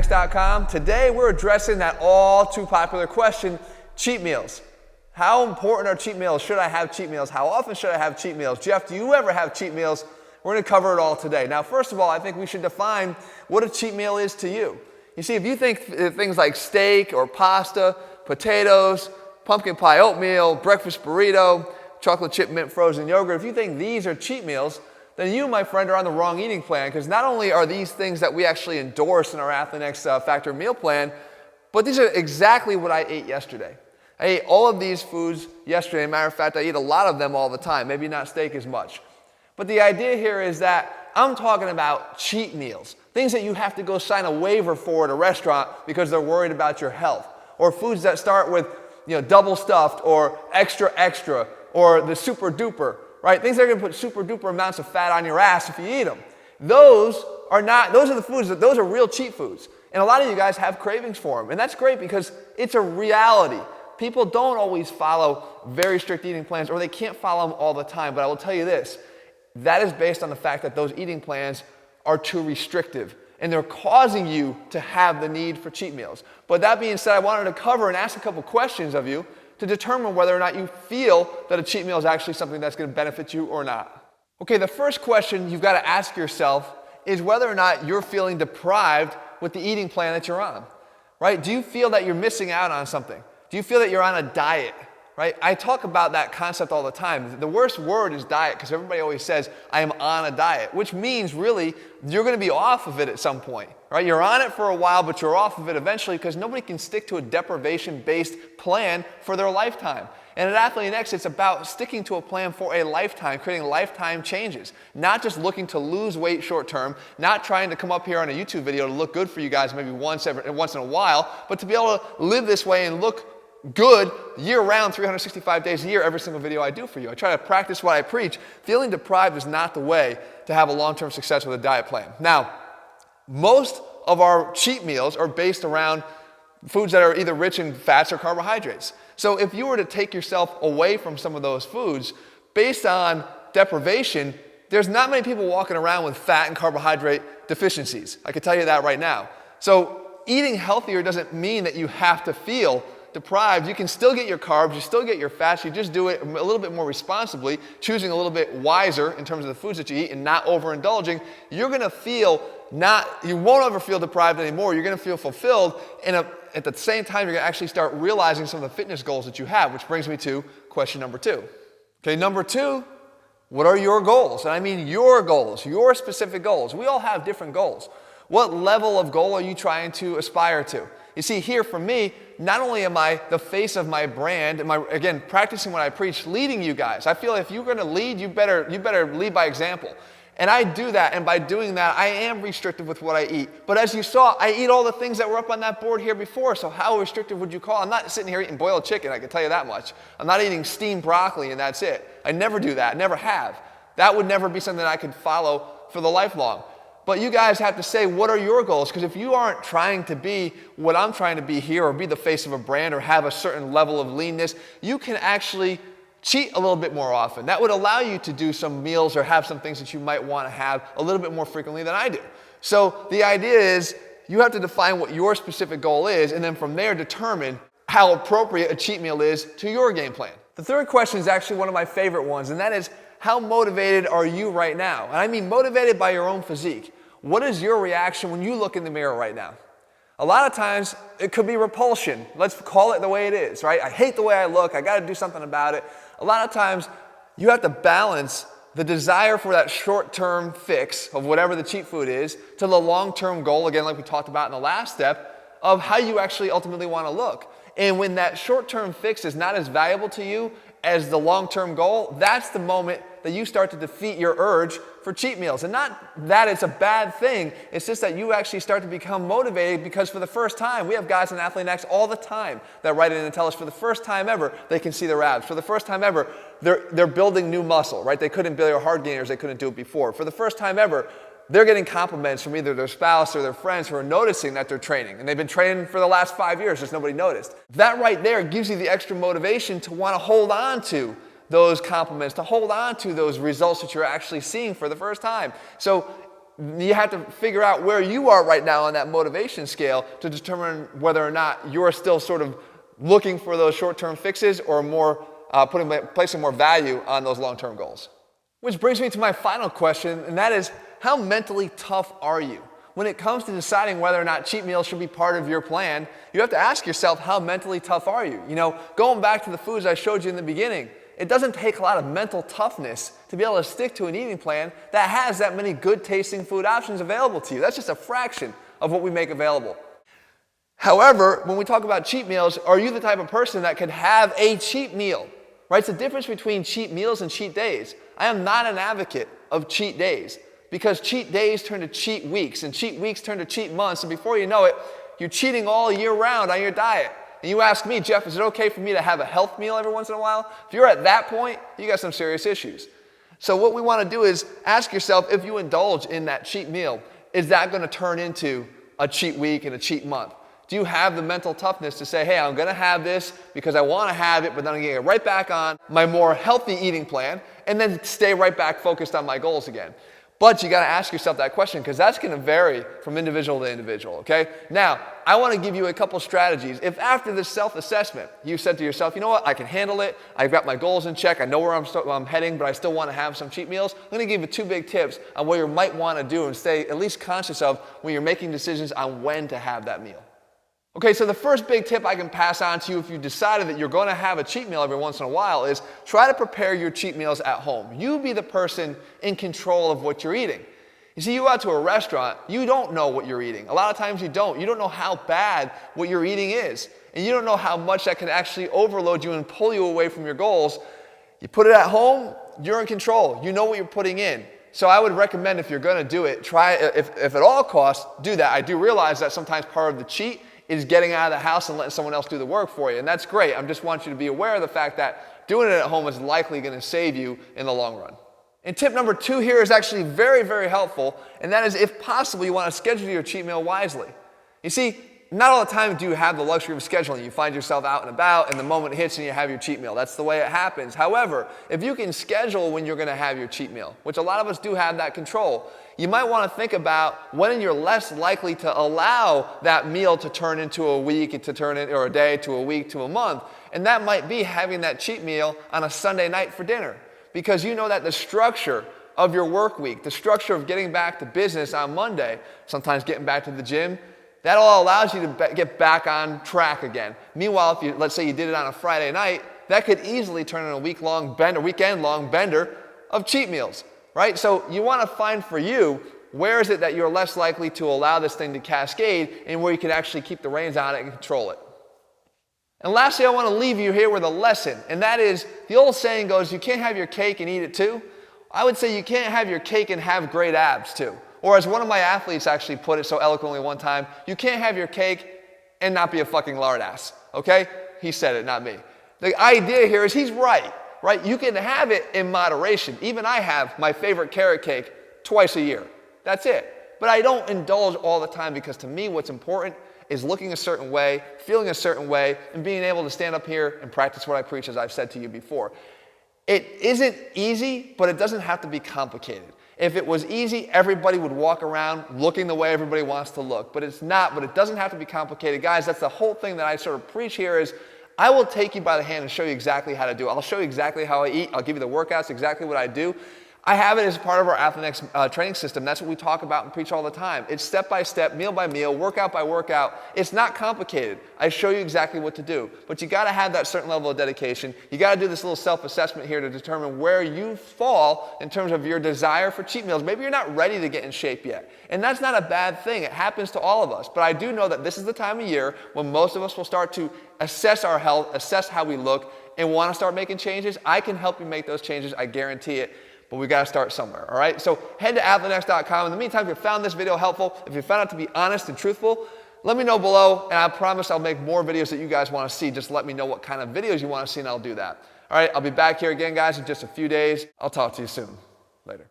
ATHLEAN-X.com. Today we're addressing that all too popular question, cheat meals. How important are cheat meals? Should I have cheat meals? How often should I have cheat meals? Jeff, do you ever have cheat meals? We're going to cover it all today. Now, first of all, I think we should define what a cheat meal is to you. You see, if you think things like steak or pasta, potatoes, pumpkin pie oatmeal, breakfast burrito, chocolate chip mint frozen yogurt, if you think these are cheat meals, then you, my friend, are on the wrong eating plan, because not only are these things that we actually endorse in our ATHLEAN-X Factor meal plan, but these are exactly what I ate yesterday. I ate all of these foods yesterday. As a matter of fact, I eat a lot of them all the time, maybe not steak as much. But the idea here is that I'm talking about cheat meals, things that you have to go sign a waiver for at a restaurant because they're worried about your health, or foods that start with double stuffed or extra extra or the super duper. Right? Things that are going to put super duper amounts of fat on your ass if you eat them. Those are the foods, those are real cheat foods. And a lot of you guys have cravings for them. And that's great because it's a reality. People don't always follow very strict eating plans, or they can't follow them all the time. But I will tell you this, that is based on the fact that those eating plans are too restrictive. And they're causing you to have the need for cheat meals. But that being said, I wanted to cover and ask a couple questions of you to determine whether or not you feel that a cheat meal is actually something that's going to benefit you or not. Okay, the first question you've got to ask yourself is whether or not you're feeling deprived with the eating plan that you're on, right? Do you feel that you're missing out on something? Do you feel that you're on a diet, right? I talk about that concept all the time. The worst word is diet, because everybody always says, I am on a diet, which means really you're going to be off of it at some point, right? You're on it for a while, but you're off of it eventually, because nobody can stick to a deprivation-based plan for their lifetime. And at ATHLEAN-X, it's about sticking to a plan for a lifetime, creating lifetime changes, not just looking to lose weight short term, not trying to come up here on a YouTube video to look good for you guys maybe once in a while, but to be able to live this way and look good year-round, 365 days a year, every single video I do for you. I try to practice what I preach. Feeling deprived is not the way to have a long-term success with a diet plan. Now, most of our cheat meals are based around foods that are either rich in fats or carbohydrates. So if you were to take yourself away from some of those foods, based on deprivation, there's not many people walking around with fat and carbohydrate deficiencies. I can tell you that right now. So eating healthier doesn't mean that you have to feel deprived. You can still get your carbs, you still get your fats, you just do it a little bit more responsibly, choosing a little bit wiser in terms of the foods that you eat and not overindulging. You're going to feel you won't ever feel deprived anymore. You're going to feel fulfilled, and at the same time, you're going to actually start realizing some of the fitness goals that you have, which brings me to question number 2. Okay, number 2, what are your goals? And I mean your goals, your specific goals. We all have different goals. What level of goal are you trying to aspire to? You see, here for me, not only am I the face of my brand, am I, again, practicing what I preach, leading you guys. I feel if you're going to lead, you better lead by example. And I do that, and by doing that, I am restrictive with what I eat. But as you saw, I eat all the things that were up on that board here before, so how restrictive would you call? I'm not sitting here eating boiled chicken, I can tell you that much. I'm not eating steamed broccoli, and that's it. I never do that, never have. That would never be something that I could follow for the lifelong. But you guys have to say, what are your goals? Because if you aren't trying to be what I'm trying to be here, or be the face of a brand, or have a certain level of leanness, you can actually cheat a little bit more often. That would allow you to do some meals or have some things that you might want to have a little bit more frequently than I do. So the idea is you have to define what your specific goal is, and then from there determine how appropriate a cheat meal is to your game plan. The third question is actually one of my favorite ones, and that is, how motivated are you right now? And I mean motivated by your own physique. What is your reaction when you look in the mirror right now? A lot of times it could be repulsion. Let's call it the way it is, right? I hate the way I look. I got to do something about it. A lot of times you have to balance the desire for that short-term fix of whatever the cheat food is to the long-term goal, again, like we talked about in the last step, of how you actually ultimately want to look. And when that short-term fix is not as valuable to you as the long-term goal, that's the moment that you start to defeat your urge for cheat meals. And not that it's a bad thing, it's just that you actually start to become motivated, because for the first time, we have guys in ATHLEAN-X all the time that write in and tell us for the first time ever, they can see their abs. For the first time ever, they're building new muscle, right? They couldn't build hard gainers, they couldn't do it before. For the first time ever, they're getting compliments from either their spouse or their friends who are noticing that they're training. And they've been training for the last 5 years, just nobody noticed. That right there gives you the extra motivation to want to hold on to those compliments, to hold on to those results that you're actually seeing for the first time. So You have to figure out where you are right now on that motivation scale to determine whether or not you're still sort of looking for those short-term fixes or more placing more value on those long-term goals. Which brings me to my final question, and that is, how mentally tough are you? When it comes to deciding whether or not cheat meals should be part of your plan, you have to ask yourself, how mentally tough are you? You know, going back to the foods I showed you in the beginning, it doesn't take a lot of mental toughness to be able to stick to an eating plan that has that many good tasting food options available to you. That's just a fraction of what we make available. However, when we talk about cheat meals, are you the type of person that could have a cheat meal? Right? It's the difference between cheat meals and cheat days. I am not an advocate of cheat days because cheat days turn to cheat weeks and cheat weeks turn to cheat months, and before you know it, you're cheating all year round on your diet. And you ask me, Jeff, is it okay for me to have a health meal every once in a while? If you're at that point, you got some serious issues. So what we want to do is ask yourself, if you indulge in that cheat meal, is that going to turn into a cheat week and a cheat month? Do you have the mental toughness to say, hey, I'm going to have this because I want to have it, but then I'm going to get right back on my more healthy eating plan and then stay right back focused on my goals again? But you got to ask yourself that question because that's going to vary from individual to individual, okay? Now, I want to give you a couple strategies. If after this self-assessment, you said to yourself, you know what, I can handle it, I've got my goals in check, I know where I'm heading, but I still want to have some cheat meals, I'm going to give you 2 big tips on what you might want to do and stay at least conscious of when you're making decisions on when to have that meal. Okay, so the first big tip I can pass on to you if you decided that you're going to have a cheat meal every once in a while is try to prepare your cheat meals at home. You be the person in control of what you're eating. You see, you go out to a restaurant, you don't know what you're eating. A lot of times you don't. You don't know how bad what you're eating is. And you don't know how much that can actually overload you and pull you away from your goals. You put it at home, you're in control. You know what you're putting in. So I would recommend if you're going to do it, try, if at all costs, do that. I do realize that sometimes part of the cheat is getting out of the house and letting someone else do the work for you. And that's great. I just want you to be aware of the fact that doing it at home is likely going to save you in the long run. And tip number 2 here is actually very, very helpful. And that is, if possible, you want to schedule your cheat meal wisely. You see, not all the time do you have the luxury of scheduling. You find yourself out and about and the moment hits and you have your cheat meal. That's the way it happens. However, if you can schedule when you're going to have your cheat meal, which a lot of us do have that control, you might want to think about when you're less likely to allow that meal to turn into a week, or a day to a week to a month. And that might be having that cheat meal on a Sunday night for dinner. Because you know that the structure of your work week, the structure of getting back to business on Monday, sometimes getting back to the gym, that all allows you to get back on track again. Meanwhile, if let's say you did it on a Friday night, that could easily turn into a weekend-long bender of cheat meals, right? So you want to find for you, where is it that you're less likely to allow this thing to cascade and where you can actually keep the reins on it and control it. And lastly, I want to leave you here with a lesson, and that is, the old saying goes, you can't have your cake and eat it too. I would say you can't have your cake and have great abs too. Or as one of my athletes actually put it so eloquently one time, you can't have your cake and not be a fucking lard ass, okay? He said it, not me. The idea here is he's right? You can have it in moderation. Even I have my favorite carrot cake twice a year. That's it. But I don't indulge all the time because to me what's important is looking a certain way, feeling a certain way, and being able to stand up here and practice what I preach, as I've said to you before. It isn't easy, but it doesn't have to be complicated. If it was easy, everybody would walk around looking the way everybody wants to look. But it's not, but it doesn't have to be complicated. Guys, that's the whole thing that I sort of preach here is I will take you by the hand and show you exactly how to do it. I'll show you exactly how I eat. I'll give you the workouts, exactly what I do. I have it as part of our ATHLEAN-X training system. That's what we talk about and preach all the time. It's step by step, meal by meal, workout by workout. It's not complicated. I show you exactly what to do. But you got to have that certain level of dedication. You got to do this little self-assessment here to determine where you fall in terms of your desire for cheat meals. Maybe you're not ready to get in shape yet. And that's not a bad thing. It happens to all of us. But I do know that this is the time of year when most of us will start to assess our health, assess how we look, and want to start making changes. I can help you make those changes. I guarantee it. But we got to start somewhere, all right? So head to ATHLEAN-X.com. In the meantime, if you found this video helpful, if you found it to be honest and truthful, let me know below, and I promise I'll make more videos that you guys want to see. Just let me know what kind of videos you want to see, and I'll do that. All right, I'll be back here again, guys, in just a few days. I'll talk to you soon. Later.